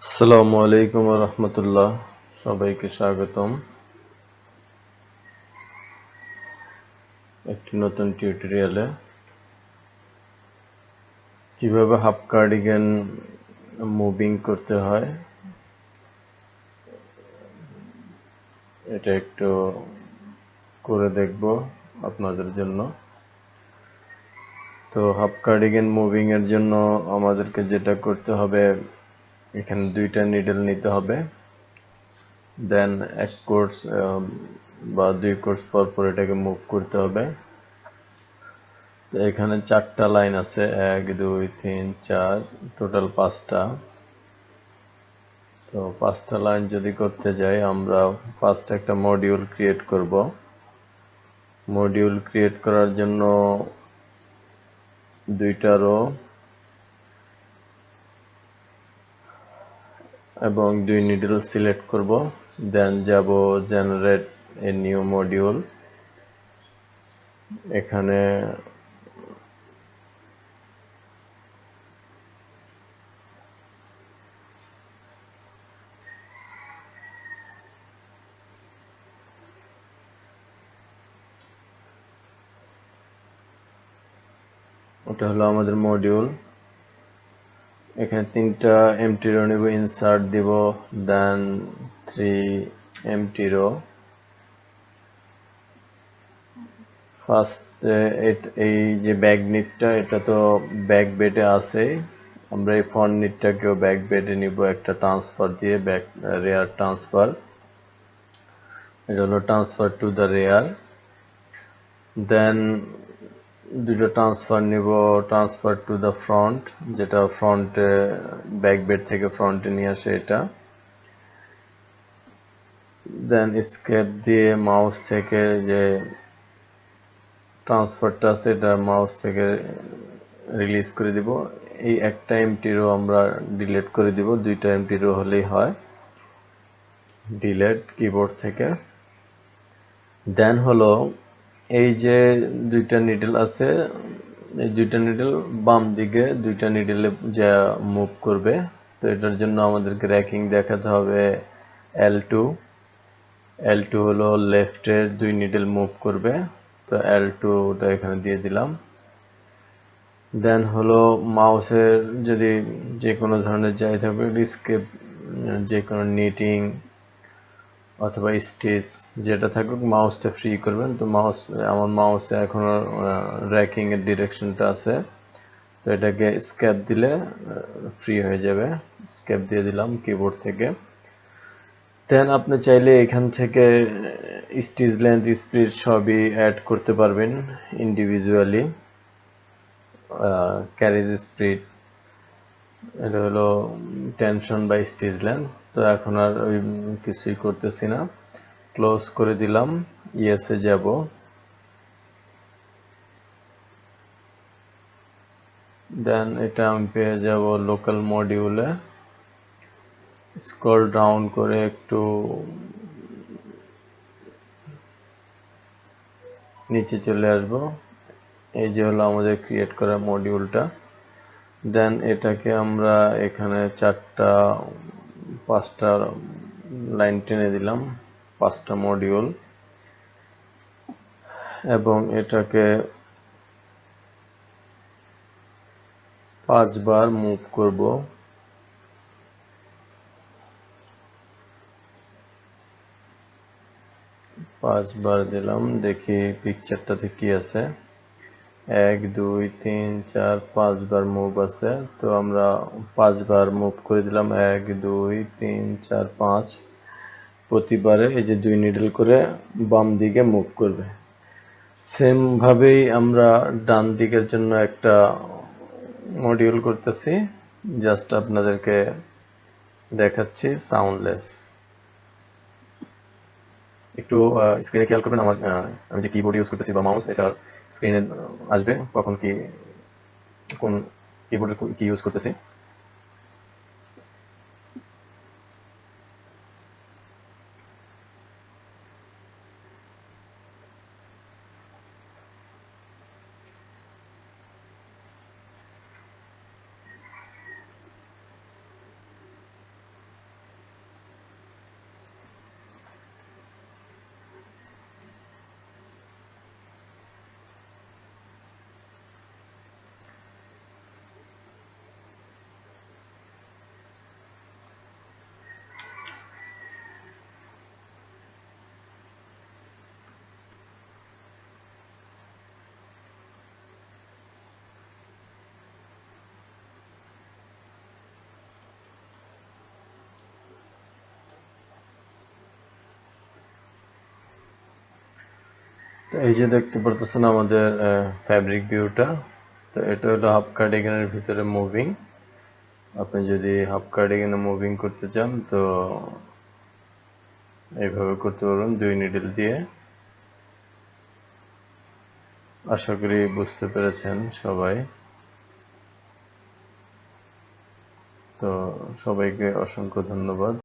আসসালামু আলাইকুম ওয়া রাহমাতুল্লাহ। সবাইকে স্বাগতম একটি নতুন টিউটোরিয়ালে। কিভাবে হাফ কার্ডিগান মুভিং করতে হয় এটা একটু করে দেখব আপনাদের জন্য। তো হাফ কার্ডিগান মুভিং এর জন্য আমাদেরকে যেটা করতে হবে, এখানে দুইটা নিডল নিতে হবে, দেন এক কোর্স বা দুই কোর্স পর পর এটাকে মুভ করতে হবে। তো এখানে 4টা লাইন আছে, 1 2 3 4, টোটাল 5টা। তো 5টা লাইন যদি করতে যাই, আমরা ফার্স্ট একটা মডিউল ক্রিয়েট করব। মডিউল ক্রিয়েট করার জন্য দুইটা রো এবং দুই নিডল সিলেক্ট করব, দেন যাব জেনারেট এ নিউ মডিউল। এখানে ওটা হলো আমাদের মডিউল। এখানে 3টা এমটি রো নিব, ইনসার্ট দিব, দেন 3 এমটি রো। ফার্স্ট এই যে ব্যাক নিটটা, এটা তো ব্যাক বেডে আছে, আমরা এই ফ্রন্ট নিটটাকেও ব্যাক বেডে নিব একটা ট্রান্সফার দিয়ে, ব্যাক রেয়ার ট্রান্সফার। এটা হলো ট্রান্সফার টু দ্য রেয়ার। দেন দুটো ট্রান্সফার নিব, ট্রান্সফার টু দ্য ফ্রন্ট, যেটা ফ্রন্টে ব্যাক বেড থেকে ফ্রন্টে নিয়ে আসে এটা। দেন স্কেপ দিয়ে মাউস থেকে যে ট্রান্সফারটা আছে এটা মাউস থেকে রিলিজ করে দিব। এই একটা এমটি রো আমরা ডিলিট করে দিব, দুইটা এমটি রো হলেই হয়। ডিলিট কিবোর্ড থেকে। দেন হলো এই যে দুইটা নিডল আছে, এই দুইটা নিডল বাম দিকে দুইটা নিডলে যা মুভ করবে। তো এটার জন্য আমাদেরকে র্যাকিং দেখাতে হবে L2। L2 হলো লেফটে দুই নিডল মুভ করবে, তো L2টা এখানে দিয়ে দিলাম। দেন হলো মাউসের যদি যে কোনো ধরনের যাই থাকবে, স্কেপ, যে কোনো নিটিং অথবা স্টিচ যেটা থাকুক, মাউসটা ফ্রি করবেন। তো আমার মাউসে এখনো র্যাকিং এর ডিরেকশনটা আছে, তো এটাকে স্কেপ দিলে ফ্রি হয়ে যাবে। স্কেপ দিয়ে দিলাম কিবোর্ড থেকে। দেন আপনি চাইলে এখান থেকে স্টিচ লেন্থ, স্পিড সবই অ্যাড করতে পারবেন ইন্ডিভিজুয়ালি। ক্যারেজ স্পিড, এটা হলো টেনশন বা স্টিচ লেন্থ। তো এখন আর ওই কিছুই করতেছি না, ক্লোজ করে দিলাম। ইয়েসে যাব। দেন এটা আমি পেয়ে যাব লোকাল মডিউলে। স্ক্রল ডাউন করে একটু নিচে চলে আসব। এই যে হলো আমাদের ক্রিয়েট করা মডিউলটা। দেন এটাকে আমরা এখানে 5টা লাইন টেনে দিলাম, 5টা মডিউল, এবং এটাকে 5 বার মুভ করব। পাঁচবার দিলাম, দেখি পিকচারটাতে কি আছে। 1 2 3 4 5 বার মুভ আছে, তো আমরা 5 বার মুভ করে দিলাম। 1 2 3 4 5, প্রতিবারে এই যে দুই নিডল করে বাম দিকে মুভ করবে। সেম ভাবেই আমরা ডান দিকের জন্য একটা মডিউল করতেছি, জাস্ট আপনাদেরকে দেখাচ্ছি সাউন্ডলেস। একটু স্ক্রিনে খেয়াল করবেন, আমি যে কিবোর্ড ইউজ করতেছি বা মাউস, এটা স্ক্রিনে আসবে কখন কি কোন কিবোর্ড কি ইউজ করতেছি। এই যে দেখতে পারতেছেন আমাদের ফ্যাব্রিক ভিউটা। তো এটা হলো হাফ কার্ডিগানের ভিতরে মুভিং। আপনি যদি হাফ কার্ডিগানে মুভিং করতে চান তো এইভাবে করতে পারবেন 2 নিডল দিয়ে। আশা করি বুঝতে পেরেছেন সবাই। তো সবাইকে অসংখ্য ধন্যবাদ।